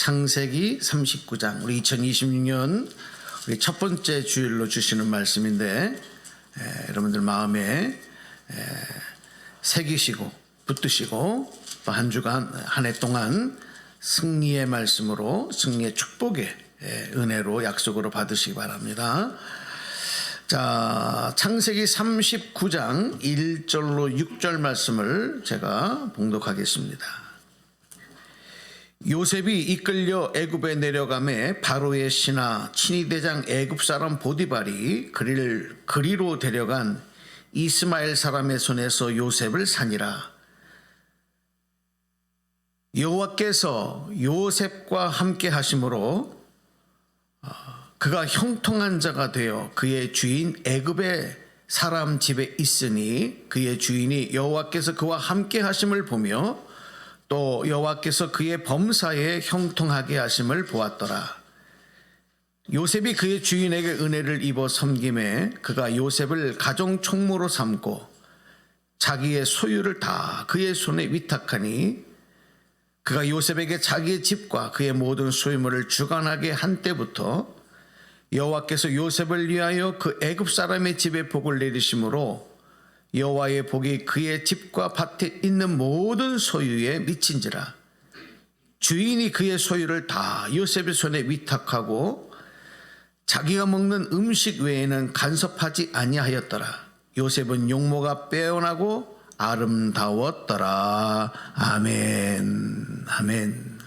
창세기 39장, 우리 2026년 우리 첫 번째 주일로 주시는 말씀인데 여러분들 마음에 새기시고 붙드시고 또 한 주간 한 해 동안 승리의 말씀으로, 승리의 축복의 은혜로 약속으로 받으시기 바랍니다. 자, 창세기 39장 1절로 6절 말씀을 제가 봉독하겠습니다. 요셉이 이끌려 애굽에 내려가매 바로의 신하 친위대장 애굽 사람 보디발이 그를 그리로 데려간 이스마엘 사람의 손에서 요셉을 산이라. 여호와께서 요셉과 함께 하심으로 그가 형통한 자가 되어 그의 주인 애굽의 사람 집에 있으니 그의 주인이 여호와께서 그와 함께 하심을 보며 또 여호와께서 그의 범사에 형통하게 하심을 보았더라. 요셉이 그의 주인에게 은혜를 입어 섬김에 그가 요셉을 가정 총무로 삼고 자기의 소유를 다 그의 손에 위탁하니 그가 요셉에게 자기의 집과 그의 모든 소유물을 주관하게 한 때부터 여호와께서 요셉을 위하여 그 애굽 사람의 집에 복을 내리심으로 여호와의 복이 그의 집과 밭에 있는 모든 소유에 미친지라. 주인이 그의 소유를 다 요셉의 손에 위탁하고 자기가 먹는 음식 외에는 간섭하지 아니하였더라. 요셉은 용모가 빼어나고 아름다웠더라. 아멘. 아멘.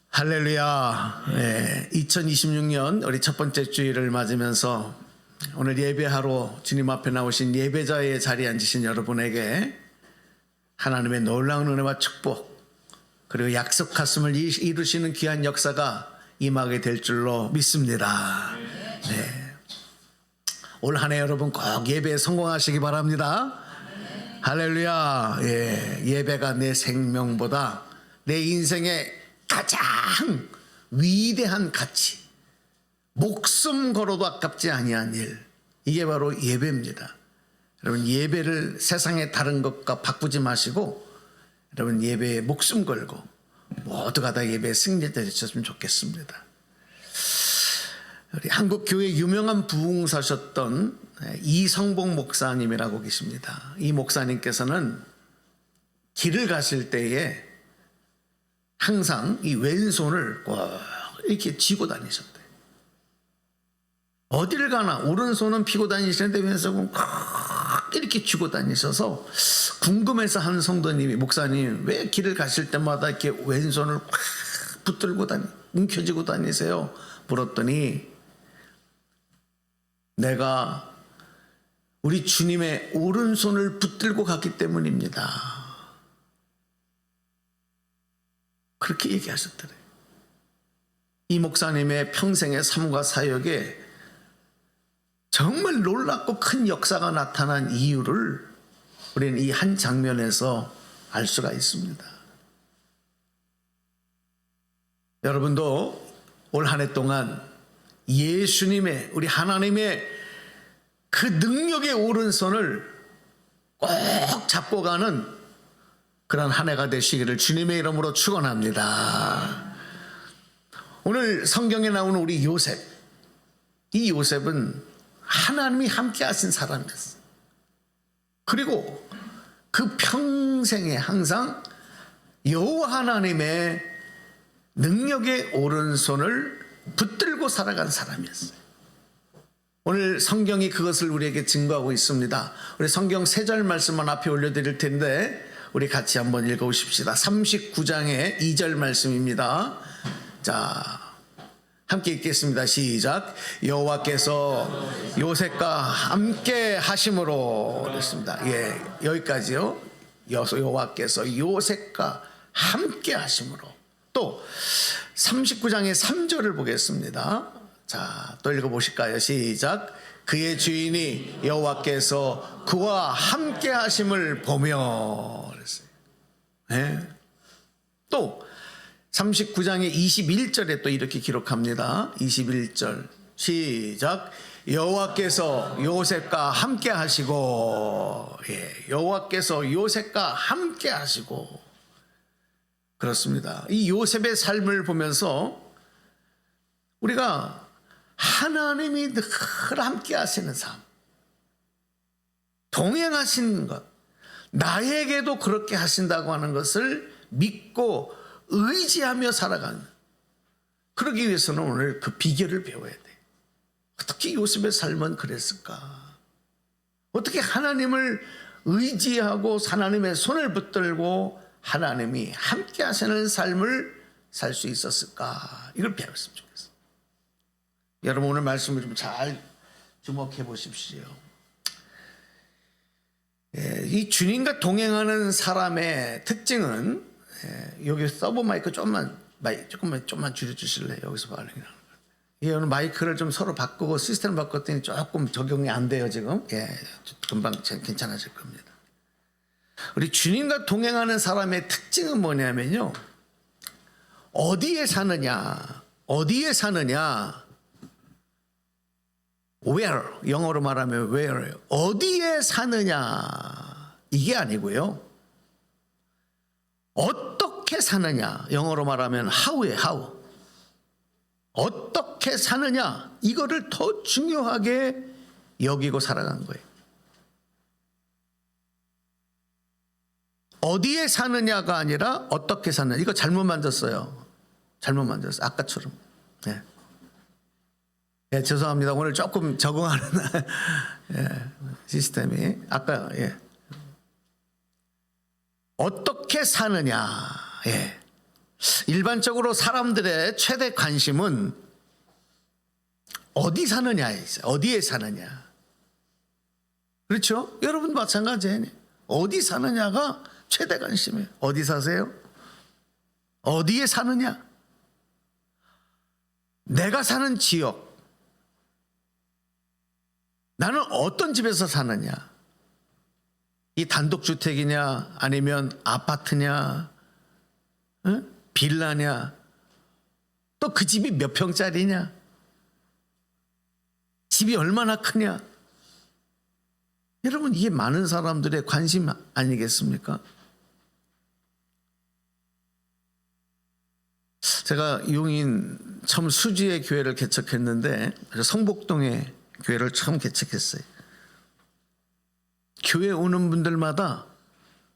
할렐루야. 2026년 우리 첫 번째 주일을 맞으면서 오늘 예배하러 주님 앞에 나오신 예배자의 자리에 앉으신 여러분에게 하나님의 놀라운 은혜와 축복 그리고 약속하심을 이루시는 귀한 역사가 임하게 될 줄로 믿습니다. 네. 올 한 해 여러분 꼭 예배에 성공하시기 바랍니다. 할렐루야. 예배가 내 생명보다 내 인생의 가장 위대한 가치, 목숨 걸어도 아깝지 아니한 일, 이게 바로 예배입니다. 여러분 예배를 세상의 다른 것과 바꾸지 마시고 여러분 예배에 목숨 걸고 모두가 다 예배에 승리자 되셨으면 좋겠습니다. 우리 한국 교회 유명한 부흥사셨던 이성복 목사님이라고 계십니다. 이 목사님께서는 길을 가실 때에 항상 이 왼손을 꼭 이렇게 쥐고 다니셨대요. 어디를 가나 오른손은 피고 다니시는데 왼손은 이렇게 쥐고 다니셔서 궁금해서 한 성도님이 목사님 왜 길을 가실 때마다 이렇게 왼손을 꽉 붙들고 움켜쥐고 다니세요? 물었더니 내가 우리 주님의 오른손을 붙들고 갔기 때문입니다. 그렇게 얘기하셨더래요. 이 목사님의 평생의 삶과 사역에 정말 놀랍고 큰 역사가 나타난 이유를 우리는 이 한 장면에서 알 수가 있습니다. 여러분도 올 한 해 동안 예수님의, 우리 하나님의 그 능력의 오른손을 꼭 잡고 가는 그런 한 해가 되시기를 주님의 이름으로 축원합니다. 오늘 성경에 나오는 우리 요셉, 이 요셉은 하나님이 함께 하신 사람이었어요. 그리고 그 평생에 항상 여호와 하나님의 능력의 오른손을 붙들고 살아간 사람이었어요. 오늘 성경이 그것을 우리에게 증거하고 있습니다. 우리 성경 3절 말씀만 앞에 올려드릴 텐데 우리 같이 한번 읽어보십시다. 39장의 2절 말씀입니다. 자, 함께 읽겠습니다. 시작. 여호와께서 요셉과 함께 하심으로 그랬습니다. 여기까지요. 여호와께서 요셉과 함께 하심으로. 또 39장의 3절을 보겠습니다. 자, 또 읽어보실까요? 시작. 그의 주인이 여호와께서 그와 함께 하심을 보며 그랬어요. 네. 또 39장의 21절에 또 이렇게 기록합니다. 21절 시작. 여호와께서 요셉과 함께 하시고, 여호와께서 요셉과 함께 하시고, 그렇습니다. 이 요셉의 삶을 보면서 우리가 하나님이 늘 함께 하시는 삶, 동행하시는 것, 나에게도 그렇게 하신다고 하는 것을 믿고 의지하며 살아가는, 그러기 위해서는 오늘 그 비결을 배워야 돼. 어떻게 요셉의 삶은 그랬을까? 어떻게 하나님을 의지하고 하나님의 손을 붙들고 하나님이 함께 하시는 삶을 살 수 있었을까? 이걸 배웠으면 좋겠어. 여러분 오늘 말씀을 좀 잘 주목해 보십시오. 이 주님과 동행하는 사람의 특징은, 여기 서브 마이크 조금만 줄여주실래요? 여기서 반응이 나는 거예요. 오늘 마이크를 좀 서로 바꾸고 시스템 바꿨더니 조금 적용이 안 돼요 지금. 금방 괜찮아질 겁니다. 우리 주님과 동행하는 사람의 특징은 뭐냐면요, 어디에 사느냐, where, 영어로 말하면 where, 어디에 사느냐 이게 아니고요, 어떻게 사느냐, 영어로 말하면 how, 어떻게 사느냐, 이거를 더 중요하게 여기고 살아간 거예요. 어디에 사느냐가 아니라 어떻게 사느냐. 이거 잘못 만졌어요. 아까처럼. 죄송합니다. 오늘 조금 적응하는 시스템이. 아까 어떻게 사느냐. 일반적으로 사람들의 최대 관심은 어디 사느냐에 있어요. 어디에 사느냐. 그렇죠? 여러분 마찬가지예요. 어디 사느냐가 최대 관심이에요. 어디 사세요? 어디에 사느냐? 내가 사는 지역, 나는 어떤 집에서 사느냐? 이 단독주택이냐, 아니면 아파트냐, 빌라냐, 또 그 집이 몇 평짜리냐, 집이 얼마나 크냐? 여러분 이게 많은 사람들의 관심 아니겠습니까? 제가 용인 처음 수지의 교회를 개척했는데, 성복동에 교회를 처음 개척했어요. 교회 오는 분들마다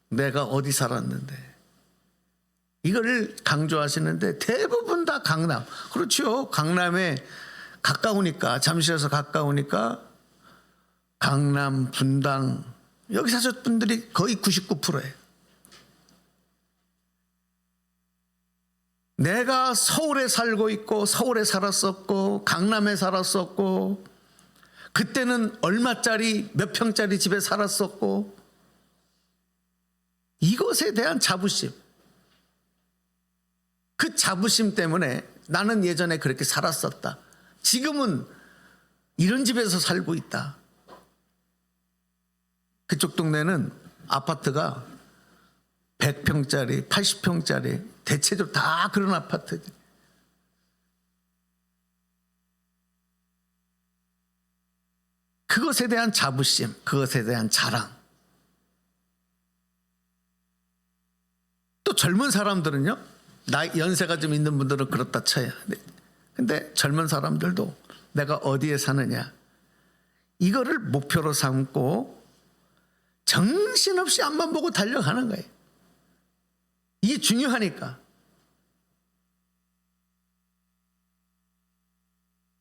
내가 어디 살았는데, 이걸 강조하시는데 대부분 다 강남. 그렇죠. 강남에 가까우니까, 잠실에서 가까우니까 강남, 분당, 여기 사셨던 분들이 거의 99%예요. 내가 서울에 살고 있고, 서울에 살았었고, 강남에 살았었고, 그때는 얼마짜리, 몇 평짜리 집에 살았었고, 이것에 대한 자부심, 그 자부심 때문에 나는 예전에 그렇게 살았었다, 지금은 이런 집에서 살고 있다. 그쪽 동네는 아파트가 100평짜리, 80평짜리, 대체적으로 다 그런 아파트들. 그것에 대한 자부심, 그것에 대한 자랑. 또 젊은 사람들은요, 연세가 좀 있는 분들은 그렇다 쳐요. 근데 젊은 사람들도 내가 어디에 사느냐, 이거를 목표로 삼고 정신없이 앞만 보고 달려가는 거예요. 이게 중요하니까.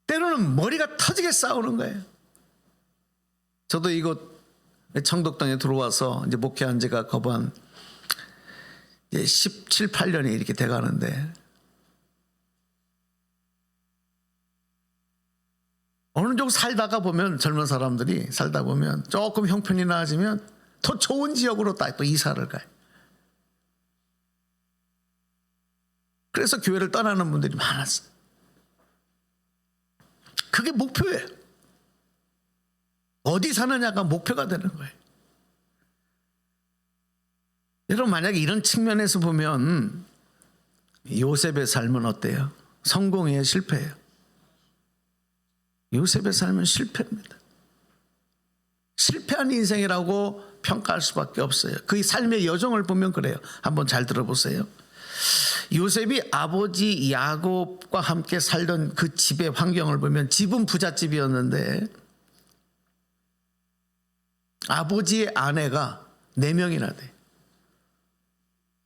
때로는 머리가 터지게 싸우는 거예요. 저도 이곳 청독동에 들어와서 이제 목회한 지가 거의 한 17, 18년이 이렇게 돼가는데, 어느 정도 살다가 보면, 젊은 사람들이 살다 보면 조금 형편이 나아지면 더 좋은 지역으로 또 이사를 가요. 그래서 교회를 떠나는 분들이 많았어요. 그게 목표예요. 어디 사느냐가 목표가 되는 거예요. 여러분 만약에 이런 측면에서 보면 요셉의 삶은 어때요? 성공이에요, 실패예요? 요셉의 삶은 실패입니다. 실패한 인생이라고 평가할 수밖에 없어요. 그 삶의 여정을 보면 그래요. 한번 잘 들어보세요. 요셉이 아버지 야곱과 함께 살던 그 집의 환경을 보면 집은 부잣집이었는데 아버지의 아내가 4명이나 돼.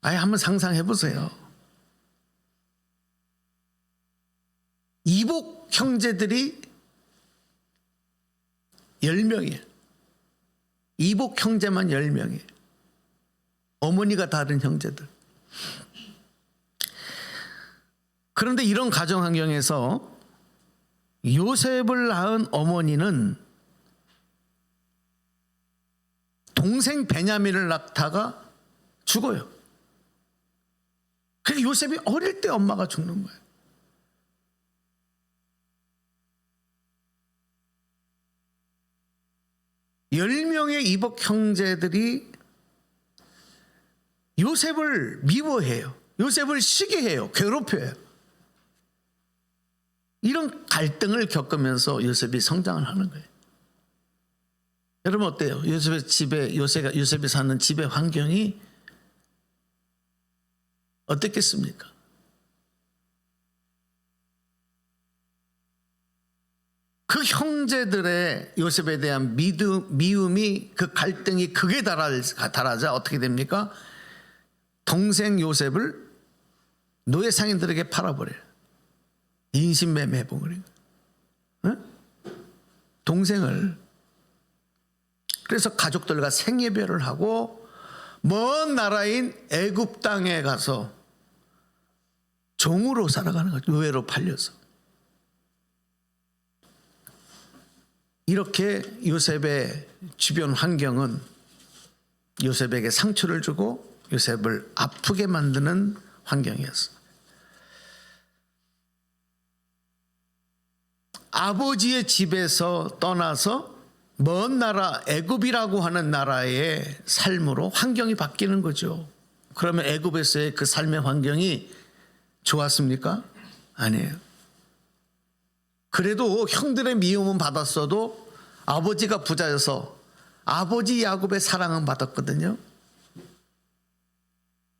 아예 한번 상상해 보세요. 이복 형제들이 10명이에요. 이복 형제만 10명이에요. 어머니가 다른 형제들. 그런데 이런 가정 환경에서 요셉을 낳은 어머니는 동생 베냐민을 낳다가 죽어요. 그래서 요셉이 어릴 때 엄마가 죽는 거예요. (10명의) 이복 형제들이 요셉을 미워해요. 요셉을 시기해요. 괴롭혀요. 이런 갈등을 겪으면서 요셉이 성장을 하는 거예요. 여러분 어때요? 요셉의 집에 요셉이 사는 집의 환경이 어떻겠습니까? 그 형제들의 요셉에 대한 미움이, 그 갈등이 극에 달하자 어떻게 됩니까? 동생 요셉을 노예 상인들에게 팔아버려요. 인신매매 해버려요. 동생을. 그래서 가족들과 생예별을 하고 먼 나라인 애굽 땅에 가서 종으로 살아가는 거죠. 노예로 팔려서. 이렇게 요셉의 주변 환경은 요셉에게 상처를 주고 요셉을 아프게 만드는 환경이었어요. 아버지의 집에서 떠나서 먼 나라 애굽이라고 하는 나라의 삶으로 환경이 바뀌는 거죠. 그러면 애굽에서의 그 삶의 환경이 좋았습니까? 아니에요. 그래도 형들의 미움은 받았어도 아버지가 부자여서 아버지 야곱의 사랑은 받았거든요.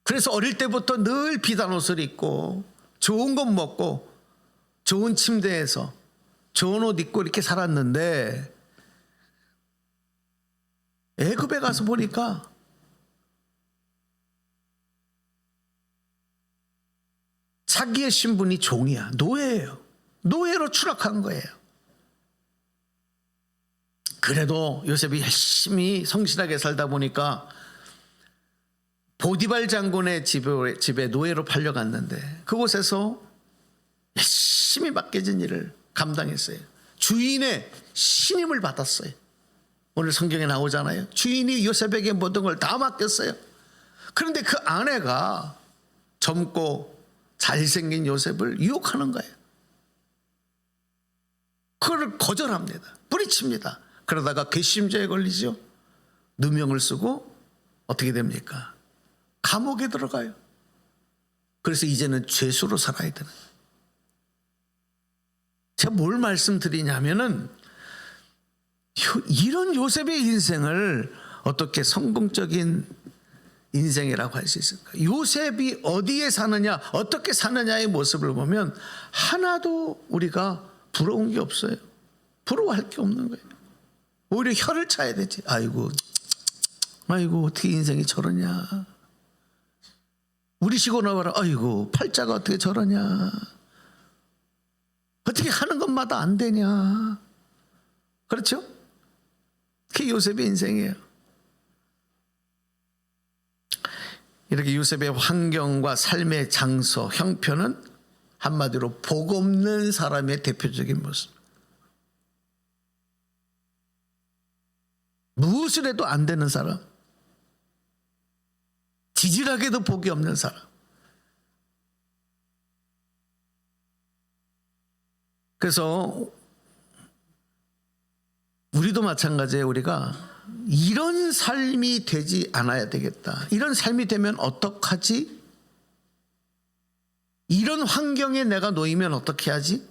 그래서 어릴 때부터 늘 비단 옷을 입고 좋은 것 먹고 좋은 침대에서 좋은 옷 입고 이렇게 살았는데 애굽에 가서 보니까 자기의 신분이 종이야. 노예예요. 노예로 추락한 거예요. 그래도 요셉이 열심히 성실하게 살다 보니까 보디발 장군의 집에 노예로 팔려갔는데 그곳에서 열심히 맡겨진 일을 감당했어요. 주인의 신임을 받았어요. 오늘 성경에 나오잖아요. 주인이 요셉에게 모든 걸 다 맡겼어요. 그런데 그 아내가 젊고 잘생긴 요셉을 유혹하는 거예요. 그걸 거절합니다. 뿌리칩니다. 그러다가 괘씸죄에 걸리죠. 누명을 쓰고 어떻게 됩니까? 감옥에 들어가요. 그래서 이제는 죄수로 살아야 되는 거예요. 제가 뭘 말씀드리냐면은 이런 요셉의 인생을 어떻게 성공적인 인생이라고 할 수 있을까? 요셉이 어디에 사느냐, 어떻게 사느냐의 모습을 보면 하나도 우리가 부러운 게 없어요. 부러워할 게 없는 거예요. 오히려 혀를 차야 되지. 아이고 어떻게 인생이 저러냐. 우리 시고 나와라. 아이고 팔자가 어떻게 저러냐. 어떻게 하는 것마다 안 되냐. 그렇죠? 그게 요셉의 인생이에요. 이렇게 요셉의 환경과 삶의 장소, 형편은 한마디로 복 없는 사람의 대표적인 모습. 무엇을 해도 안 되는 사람. 지질하게도 복이 없는 사람. 그래서 우리도 마찬가지예요. 우리가 이런 삶이 되지 않아야 되겠다. 이런 삶이 되면 어떡하지? 이런 환경에 내가 놓이면 어떻게 하지?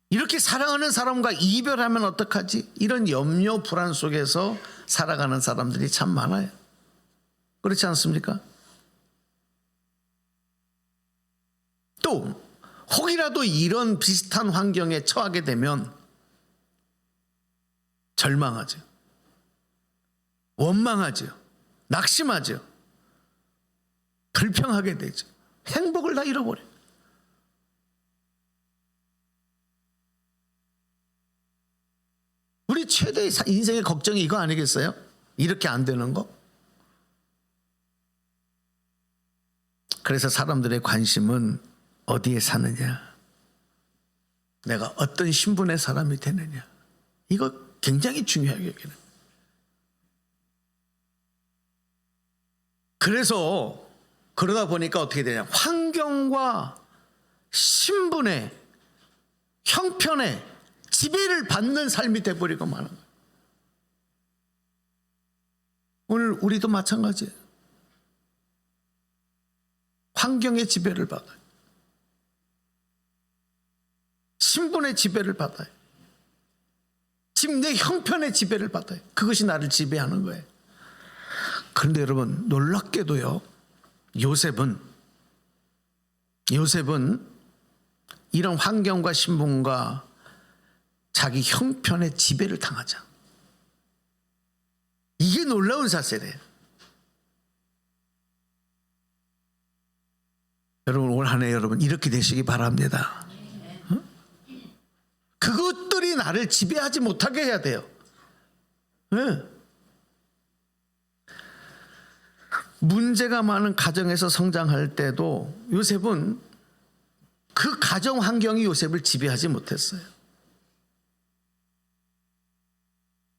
이렇게 사랑하는 사람과 이별하면 어떡하지? 이런 염려 불안 속에서 살아가는 사람들이 참 많아요. 그렇지 않습니까? 또 혹이라도 이런 비슷한 환경에 처하게 되면 절망하죠. 원망하죠. 낙심하죠. 불평하게 되죠. 행복을 다 잃어버려요. 우리 최대의 인생의 걱정이 이거 아니겠어요? 이렇게 안 되는 거? 그래서 사람들의 관심은 어디에 사느냐, 내가 어떤 신분의 사람이 되느냐, 이거 굉장히 중요하게 여기는. 그래서 그러다 보니까 어떻게 되냐, 환경과 신분의 형편의 지배를 받는 삶이 돼버리고 마는 거예요. 오늘 우리도 마찬가지예요. 환경의 지배를 받아요. 신분의 지배를 받아요. 지금 내 형편의 지배를 받아요. 그것이 나를 지배하는 거예요. 그런데 여러분, 놀랍게도요, 요셉은 이런 환경과 신분과 자기 형편의 지배를 당하자. 이게 놀라운 사실이에요. 여러분, 올 한 해 여러분 이렇게 되시기 바랍니다. 그것들이 나를 지배하지 못하게 해야 돼요. 문제가 많은 가정에서 성장할 때도 요셉은 그 가정 환경이 요셉을 지배하지 못했어요.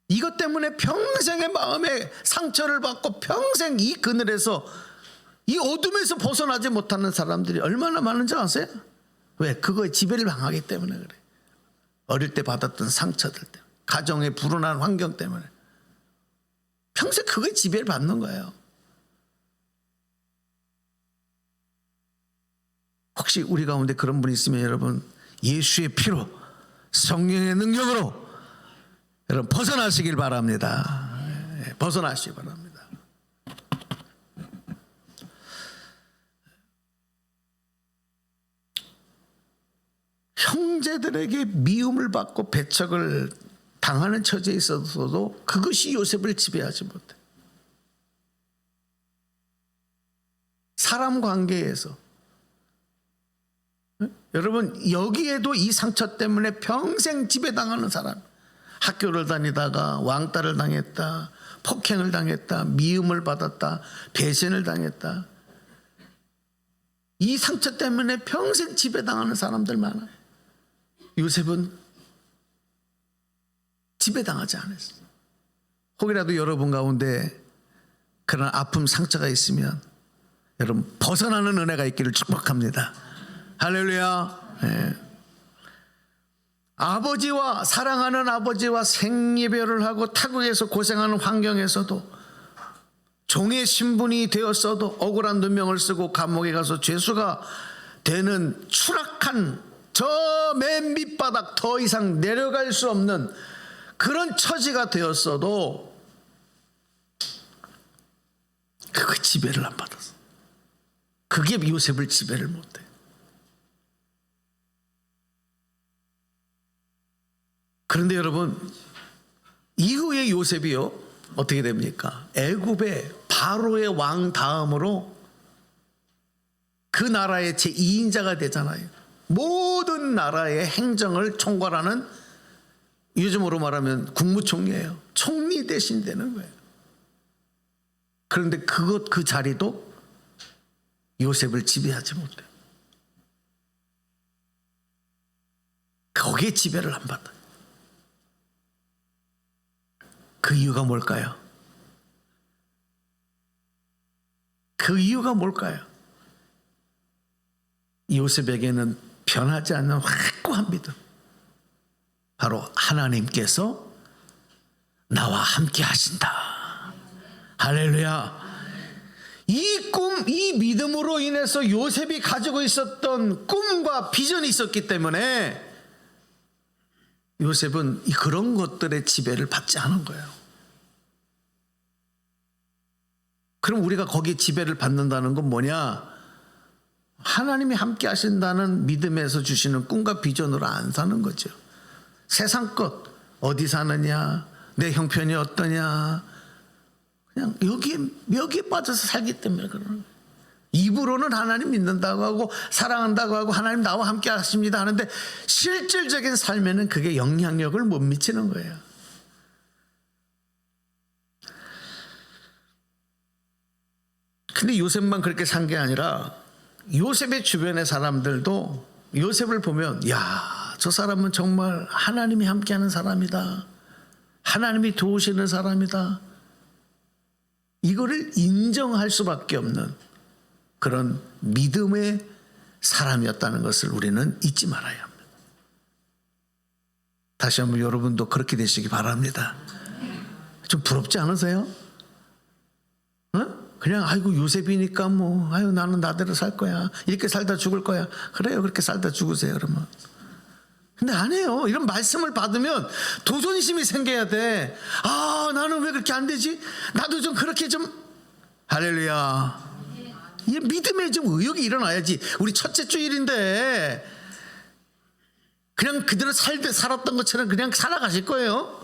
이것 때문에 평생의 마음에 상처를 받고 평생 이 그늘에서, 이 어둠에서 벗어나지 못하는 사람들이 얼마나 많은지 아세요? 왜? 그거에 지배를 당하기 때문에 그래. 어릴 때 받았던 상처들 때문에, 가정의 불운한 환경 때문에 평생 그거에 지배를 받는 거예요. 혹시 우리 가운데 그런 분이 있으면 여러분, 예수의 피로, 성령의 능력으로 여러분 벗어나시길 바랍니다. 벗어나시기 바랍니다. 형제들에게 미움을 받고 배척을 당하는 처지에 있어서도 그것이 요셉을 지배하지 못해. 사람 관계에서, 여러분, 여기에도 이 상처 때문에 평생 지배당하는 사람, 학교를 다니다가 왕따를 당했다, 폭행을 당했다, 미움을 받았다, 배신을 당했다, 이 상처 때문에 평생 지배당하는 사람들 많아요. 요셉은 지배당하지 않았어요. 혹이라도 여러분 가운데 그런 아픔, 상처가 있으면 여러분 벗어나는 은혜가 있기를 축복합니다. 할렐루야. 네. 아버지와, 사랑하는 아버지와 생이별을 하고 타국에서 고생하는 환경에서도, 종의 신분이 되었어도 억울한 누명을 쓰고 감옥에 가서 죄수가 되는 추락한 저 맨 밑바닥, 더 이상 내려갈 수 없는 그런 처지가 되었어도 그거 지배를 안 받았어. 그게 요셉을 지배를 못해. 그런데 여러분, 이후에 요셉이요 어떻게 됩니까? 애굽의 바로의 왕 다음으로 그 나라의 제2인자가 되잖아요. 모든 나라의 행정을 총괄하는, 요즘으로 말하면 국무총리예요. 총리 대신 되는 거예요. 그런데 그 자리도 요셉을 지배하지 못해요. 거기에 지배를 안 받아요. 그 이유가 뭘까요? 그 이유가 뭘까요? 요셉에게는 변하지 않는 확고한 믿음, 바로 하나님께서 나와 함께 하신다. 할렐루야. 이 꿈, 이 믿음으로 인해서 요셉이 가지고 있었던 꿈과 비전이 있었기 때문에 요셉은 그런 것들의 지배를 받지 않은 거예요. 그럼 우리가 거기에 지배를 받는다는 건 뭐냐? 하나님이 함께 하신다는 믿음에서 주시는 꿈과 비전으로 안 사는 거죠. 세상 것, 어디 사느냐, 내 형편이 어떠냐, 그냥 여기에 빠져서 살기 때문에 그러는 거예요. 입으로는 하나님 믿는다고 하고 사랑한다고 하고 하나님 나와 함께 하십니다 하는데 실질적인 삶에는 그게 영향력을 못 미치는 거예요. 근데 요셉만 그렇게 산 게 아니라 요셉의 주변의 사람들도 요셉을 보면 야, 저 사람은 정말 하나님이 함께하는 사람이다. 하나님이 도우시는 사람이다. 이거를 인정할 수밖에 없는 그런 믿음의 사람이었다는 것을 우리는 잊지 말아야 합니다. 다시 한번 여러분도 그렇게 되시기 바랍니다. 좀 부럽지 않으세요? 그냥 아이고 요셉이니까 뭐 아유 나는 나대로 살 거야. 이렇게 살다 죽을 거야. 그래요. 그렇게 살다 죽으세요. 그러면. 근데 안 해요. 이런 말씀을 받으면 도전심이 생겨야 돼. 아, 나는 왜 그렇게 안 되지? 나도 좀 그렇게 좀 할렐루야. 이 믿음에 좀 의욕이 일어나야지. 우리 첫째 주일인데 그냥 그대로 살았던 것처럼 그냥 살아가실 거예요?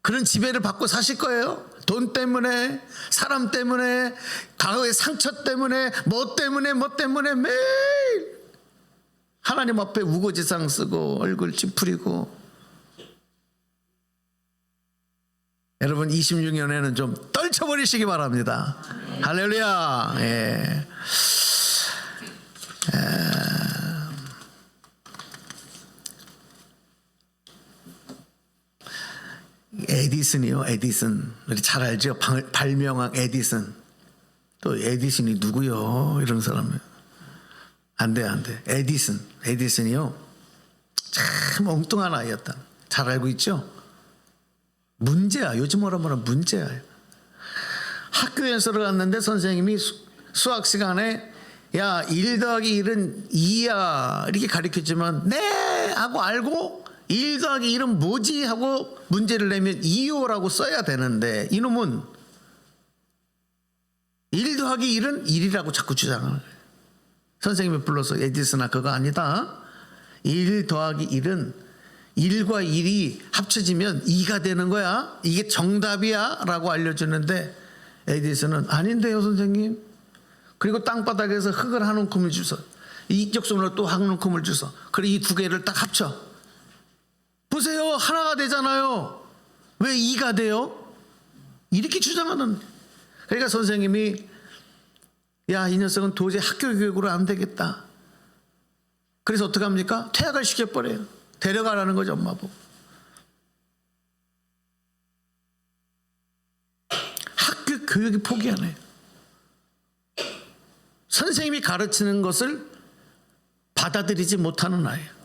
그런 지배를 받고 사실 거예요? 돈 때문에, 사람 때문에, 과거의 상처 때문에, 뭐 때문에 매일 하나님 앞에 우거지상 쓰고 얼굴 찌푸리고. 여러분 26년에는 좀 떨쳐버리시기 바랍니다. 할렐루야. 예. 에디슨이요. 에디슨 우리 잘 알죠. 발명왕 에디슨. 또 에디슨이 누구요? 이런 사람이 안 돼. 에디슨이요. 참 엉뚱한 아이였다. 잘 알고 있죠. 문제야. 요즘으로 말하면 문제야. 학교 연수를 갔는데 선생님이 수학 시간에 야 1 더하기 1은 2야 이렇게 가르쳤지만 네 하고 알고 1 더하기 1은 뭐지 하고 문제를 내면 2호라고 써야 되는데 이놈은 1 더하기 1은 1이라고 자꾸 주장하는 거예요. 선생님이 불러서 에디슨아 그거 아니다. 1 더하기 1은 1과 1이 합쳐지면 2가 되는 거야. 이게 정답이야 라고 알려주는데 에디슨은 아닌데요 선생님. 그리고 땅바닥에서 흙을 한 움큼을 주서 이쪽 손으로 또 한 움큼을 주서 그리고 이 두 개를 딱 합쳐 보세요. 하나가 되잖아요. 왜 2가 돼요? 이렇게 주장하는. 그러니까 선생님이 야, 이 녀석은 도저히 학교 교육으로 안 되겠다. 그래서 어떻게 합니까? 퇴학을 시켜버려요. 데려가라는 거죠, 엄마 보고. 학교 교육이 포기하네요. 선생님이 가르치는 것을 받아들이지 못하는 아이예요.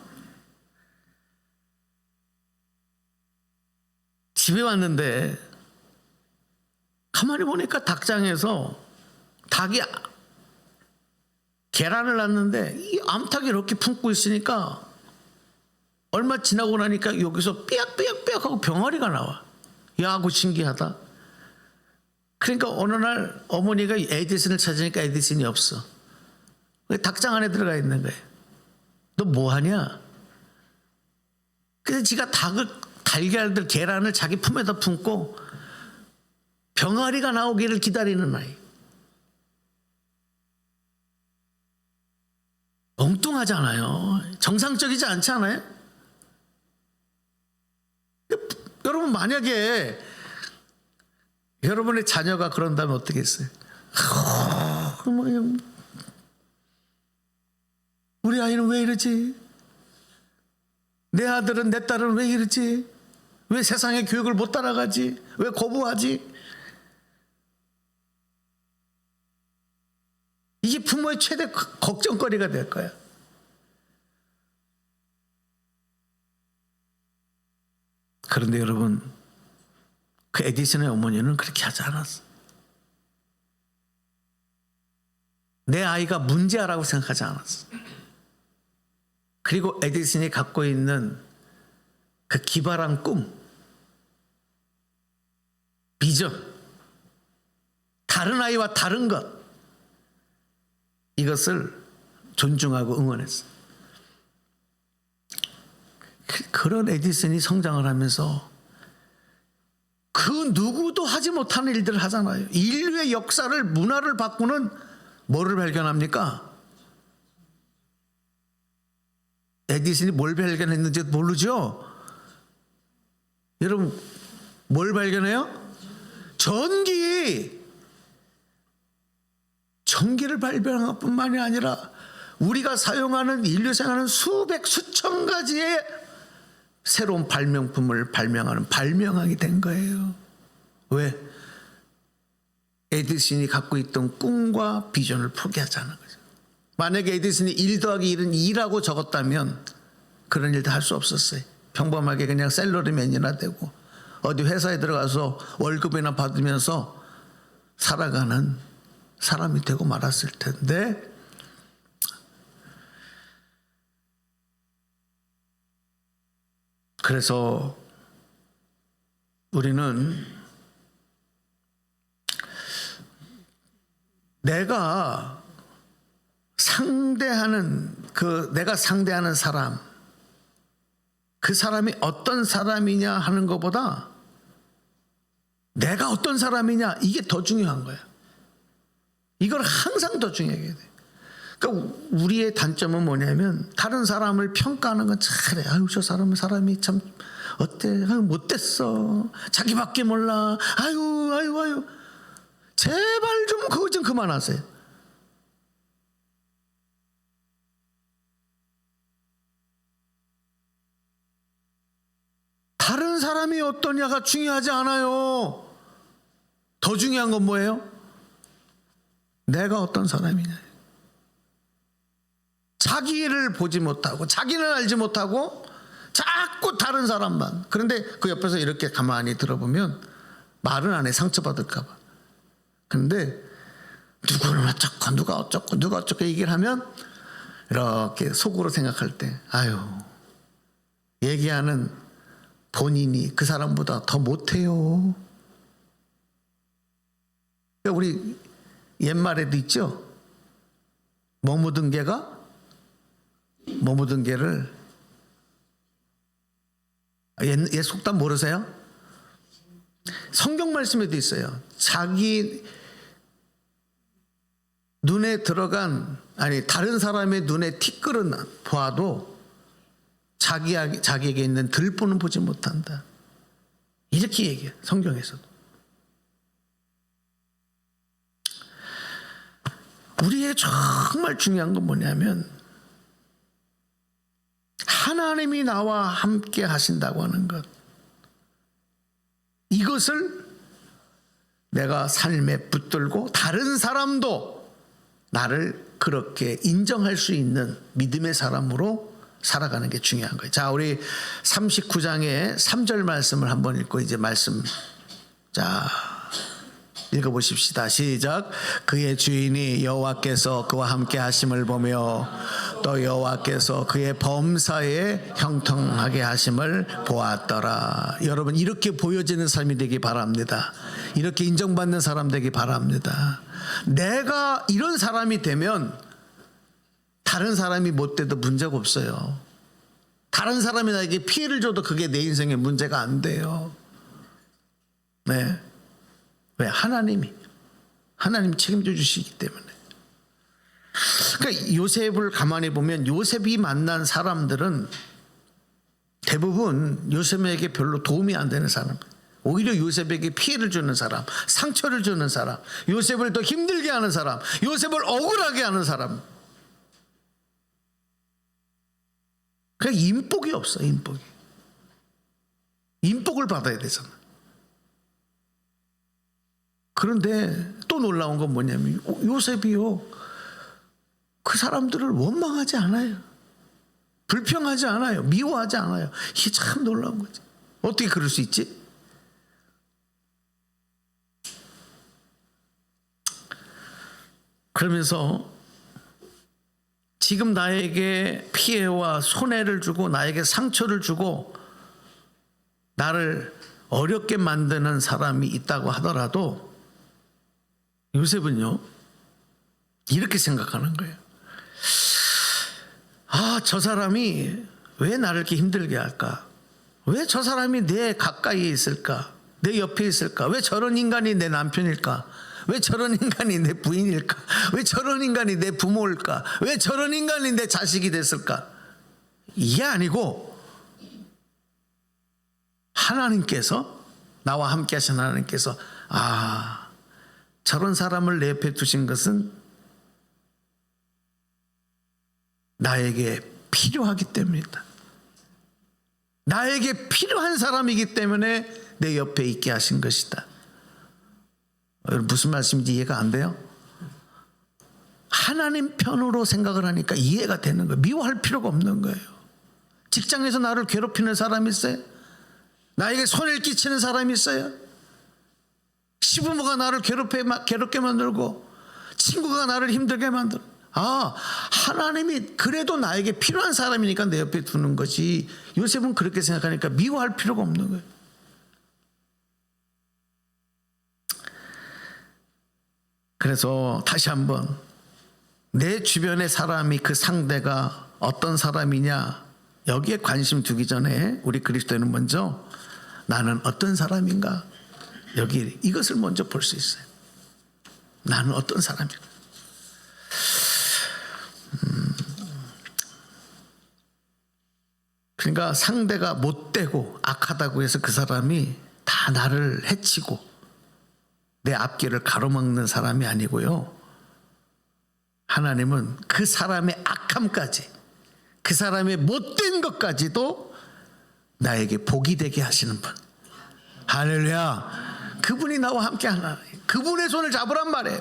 집에 왔는데 가만히 보니까 닭장에서 닭이 계란을 낳는데 이 암탉이 이렇게 품고 있으니까 얼마 지나고 나니까 여기서 삐약삐약 하고 병아리가 나와. 야 하고 신기하다. 그러니까 어느 날 어머니가 에디슨을 찾으니까 에디슨이 없어. 닭장 안에 들어가 있는 거예요. 너 뭐하냐? 그래서 지가 달걀들 계란을 자기 품에다 품고 병아리가 나오기를 기다리는 아이. 엉뚱하잖아요. 정상적이지 않지 않아요? 여러분 만약에 여러분의 자녀가 그런다면 어떻게 했어요? 우리 아이는 왜 이러지? 내 아들은 내 딸은 왜 이러지? 왜 세상의 교육을 못 따라가지? 왜 거부하지? 이게 부모의 최대 걱정거리가 될 거야. 그런데 여러분, 그 에디슨의 어머니는 그렇게 하지 않았어. 내 아이가 문제라고 생각하지 않았어. 그리고 에디슨이 갖고 있는 그 기발한 꿈, 비전, 다른 아이와 다른 것, 이것을 존중하고 응원했어요. 그런 에디슨이 성장을 하면서 그 누구도 하지 못하는 일들을 하잖아요. 인류의 역사를, 문화를 바꾸는 뭐를 발견합니까? 에디슨이 뭘 발견했는지 모르죠? 여러분, 뭘 발견해요? 전기를 발견한 뿐만이 아니라 우리가 사용하는, 인류 생활하는 수백 수천 가지의 새로운 발명품을 발명하는 발명왕이 된 거예요. 왜? 에디슨이 갖고 있던 꿈과 비전을 포기하지 않은 거죠. 만약에 에디슨이 1 더하기 1은 2라고 적었다면 그런 일도 할 수 없었어요. 평범하게 그냥 샐러리맨이나 되고 어디 회사에 들어가서 월급이나 받으면서 살아가는 사람이 되고 말았을 텐데, 그래서 우리는 내가 상대하는 사람, 그 사람이 어떤 사람이냐 하는 것보다 내가 어떤 사람이냐, 이게 더 중요한 거야. 이걸 항상 더 중요하게 돼. 그러니까 우리의 단점은 뭐냐면 다른 사람을 평가하는 건 잘해. 아유, 저 사람이 참 어때? 아유, 못됐어. 자기밖에 몰라. 아유. 제발 좀 그거 좀 그만하세요. 다른 사람이 어떠냐가 중요하지 않아요. 더 중요한 건 뭐예요? 내가 어떤 사람이냐. 자기를 보지 못하고 자기는 알지 못하고 자꾸 다른 사람만. 그런데 그 옆에서 이렇게 가만히 들어보면 말은 안 해, 상처받을까 봐. 그런데 누구는 어쩌고 누가 어쩌고 얘기를 하면 이렇게 속으로 생각할 때, 아유, 얘기하는 본인이 그 사람보다 더 못해요. 우리 옛말에도 있죠. 뭐 묻은 개를, 옛 속담 모르세요? 성경 말씀에도 있어요. 자기 눈에 들어간, 다른 사람의 눈에 티끌은 보아도 자기에게 있는 들보는 보지 못한다. 이렇게 얘기해요, 성경에서도. 우리의 정말 중요한 건 뭐냐면 하나님이 나와 함께 하신다고 하는 것, 이것을 내가 삶에 붙들고 다른 사람도 나를 그렇게 인정할 수 있는 믿음의 사람으로 살아가는 게 중요한 거예요. 자, 우리 39장의 3절 말씀을 한번 읽고 이제 말씀 읽어보십시다. 시작. 그의 주인이 여호와께서 그와 함께 하심을 보며 또 여호와께서 그의 범사에 형통하게 하심을 보았더라. 여러분, 이렇게 보여지는 삶이 되기 바랍니다. 이렇게 인정받는 사람 되기 바랍니다. 내가 이런 사람이 되면 다른 사람이 못 돼도 문제가 없어요. 다른 사람이 나에게 피해를 줘도 그게 내 인생에 문제가 안 돼요. 네. 왜? 하나님이 책임져 주시기 때문에. 그러니까 요셉을 가만히 보면 요셉이 만난 사람들은 대부분 요셉에게 별로 도움이 안 되는 사람, 오히려 요셉에게 피해를 주는 사람, 상처를 주는 사람, 요셉을 더 힘들게 하는 사람, 요셉을 억울하게 하는 사람. 그러니까 인복이 없어. 인복을 받아야 되잖아. 그런데 또 놀라운 건 뭐냐면 요셉이요, 그 사람들을 원망하지 않아요. 불평하지 않아요. 미워하지 않아요. 이게 참 놀라운 거지. 어떻게 그럴 수 있지? 그러면서 지금 나에게 피해와 손해를 주고 나에게 상처를 주고 나를 어렵게 만드는 사람이 있다고 하더라도 요셉은요 이렇게 생각하는 거예요. 아, 저 사람이 왜 나를 이렇게 힘들게 할까? 왜 저 사람이 내 가까이에 있을까? 내 옆에 있을까? 왜 저런 인간이 내 남편일까? 왜 저런 인간이 내 부인일까? 왜 저런 인간이 내 부모일까? 왜 저런 인간이 내 자식이 됐을까? 이게 아니고 하나님께서, 나와 함께 하신 하나님께서, 아, 저런 사람을 내 옆에 두신 것은 나에게 필요하기 때문이다. 나에게 필요한 사람이기 때문에 내 옆에 있게 하신 것이다. 여러분, 무슨 말씀인지 이해가 안 돼요? 하나님 편으로 생각을 하니까 이해가 되는 거예요. 미워할 필요가 없는 거예요. 직장에서 나를 괴롭히는 사람이 있어요? 나에게 손해를 끼치는 사람이 있어요? 시부모가 나를 괴롭게 만들고 친구가 나를 힘들게 만들고, 아, 하나님이 그래도 나에게 필요한 사람이니까 내 옆에 두는 거지. 요셉은 그렇게 생각하니까 미워할 필요가 없는 거예요. 그래서 다시 한번 내 주변의 사람이, 그 상대가 어떤 사람이냐, 여기에 관심 두기 전에 우리 그리스도인은 먼저 나는 어떤 사람인가, 여기 이것을 먼저 볼 수 있어요. 나는 어떤 사람인가. 그러니까 상대가 못되고 악하다고 해서 그 사람이 다 나를 해치고 내 앞길을 가로막는 사람이 아니고요. 하나님은 그 사람의 악함까지, 그 사람의 못된 것까지도 나에게 복이 되게 하시는 분. 할렐루야. 그분이 나와 함께 하나, 그분의 손을 잡으란 말이에요.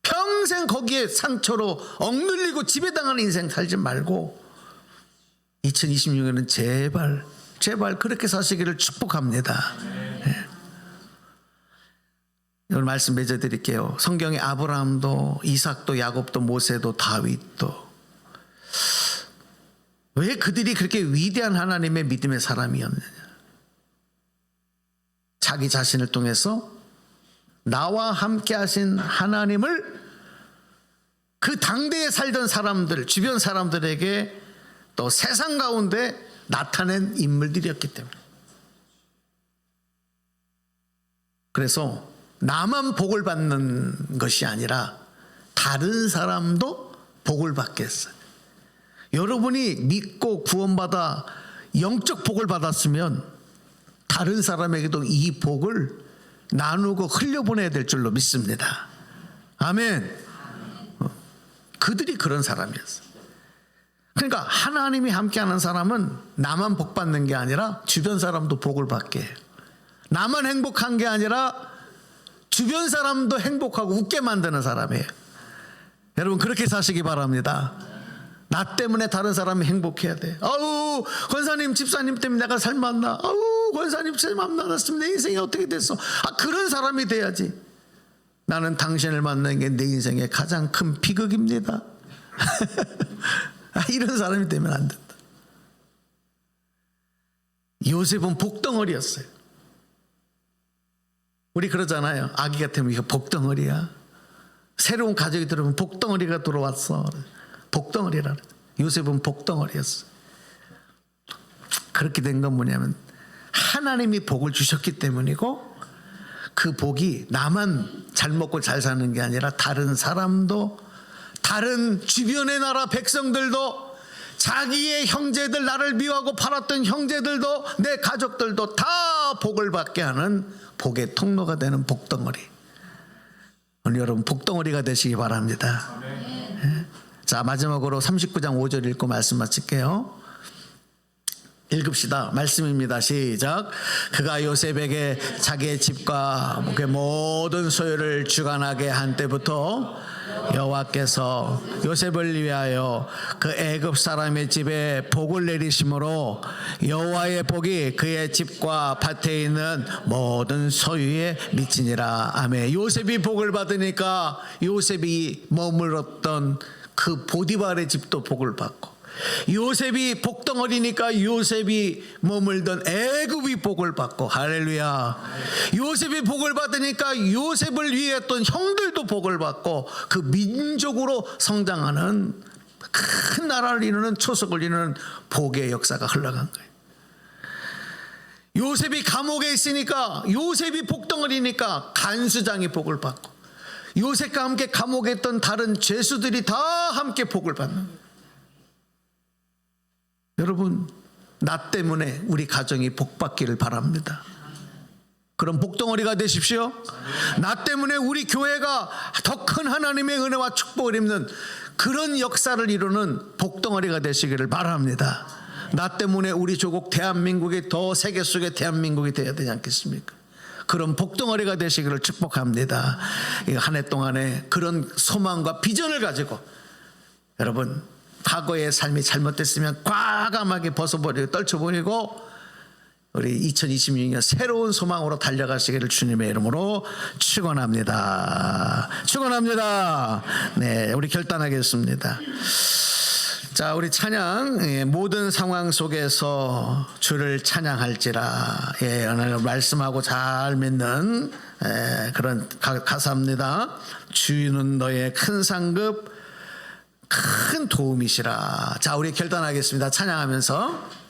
평생 거기에 상처로 억눌리고 지배당하는 인생 살지 말고 2026년은 제발 그렇게 사시기를 축복합니다. 네. 오늘 말씀 맺어드릴게요. 성경에 아브라함도 이삭도 야곱도 모세도 다윗도 왜 그들이 그렇게 위대한 하나님의 믿음의 사람이었느냐? 자기 자신을 통해서 나와 함께 하신 하나님을 그 당대에 살던 사람들, 주변 사람들에게 또 세상 가운데 나타낸 인물들이었기 때문에. 그래서 나만 복을 받는 것이 아니라 다른 사람도 복을 받게 했어요. 여러분이 믿고 구원받아 영적 복을 받았으면 다른 사람에게도 이 복을 나누고 흘려보내야 될 줄로 믿습니다. 아멘. 그들이 그런 사람이었어요. 그러니까 하나님이 함께하는 사람은 나만 복 받는 게 아니라 주변 사람도 복을 받게 해요. 나만 행복한 게 아니라 주변 사람도 행복하고 웃게 만드는 사람이에요. 여러분 그렇게 사시기 바랍니다. 나 때문에 다른 사람이 행복해야 돼. 아우, 권사님 집사님 때문에 내가 살만나. 아우, 권사님 제 만나놨으면 내 인생이 어떻게 됐어. 아, 그런 사람이 돼야지. 나는 당신을 만나는 게 내 인생의 가장 큰 비극입니다. 이런 사람이 되면 안 된다. 요셉은 복덩어리였어요. 우리 그러잖아요. 아기 같으면 이거 복덩어리야. 새로운 가족이 들어오면 복덩어리가 들어왔어. 복덩어리라. 요셉은 복덩어리였어. 그렇게 된 건 뭐냐면 하나님이 복을 주셨기 때문이고, 그 복이 나만 잘 먹고 잘 사는 게 아니라 다른 사람도, 다른 주변의 나라 백성들도, 자기의 형제들, 나를 미워하고 팔았던 형제들도, 내 가족들도 다 복을 받게 하는 복의 통로가 되는 복덩어리. 오늘 여러분 복덩어리가 되시기 바랍니다. 네. 자, 마지막으로 39장 5절 읽고 말씀 마칠게요. 읽읍시다. 말씀입니다. 시작. 그가 요셉에게 자기의 집과 그 모든 소유를 주관하게 한 때부터 여호와께서 요셉을 위하여 그 애굽 사람의 집에 복을 내리심으로 여호와의 복이 그의 집과 밭에 있는 모든 소유에 미치니라. 아멘. 요셉이 복을 받으니까 요셉이 머물렀던 그 보디발의 집도 복을 받고, 요셉이 복덩어리니까 요셉이 머물던 애굽이 복을 받고, 할렐루야. 요셉이 복을 받으니까 요셉을 위했던 형들도 복을 받고, 그 민족으로 성장하는 큰 나라를 이루는, 초석을 이루는 복의 역사가 흘러간 거예요. 요셉이 감옥에 있으니까, 요셉이 복덩어리니까 간수장이 복을 받고, 요셉과 함께 감옥에 있던 다른 죄수들이 다 함께 복을 받는 거예요. 여러분, 나 때문에 우리 가정이 복받기를 바랍니다. 그럼 복덩어리가 되십시오. 나 때문에 우리 교회가 더 큰 하나님의 은혜와 축복을 입는 그런 역사를 이루는 복덩어리가 되시기를 바랍니다. 나 때문에 우리 조국 대한민국이 더 세계 속의 대한민국이 되어야 되지 않겠습니까? 그런 복덩어리가 되시기를 축복합니다. 한 해 동안에 그런 소망과 비전을 가지고, 여러분, 과거의 삶이 잘못됐으면 과감하게 벗어버리고 떨쳐버리고 우리 2026년 새로운 소망으로 달려가시기를 주님의 이름으로 축원합니다. 축원합니다. 네, 우리 결단하겠습니다. 자, 우리 찬양, 모든 상황 속에서 주를 찬양할지라, 오늘 말씀하고 잘 믿는 그런 가사입니다. 주는 너의 큰 상급 큰 도움이시라. 자, 우리 결단하겠습니다. 찬양하면서.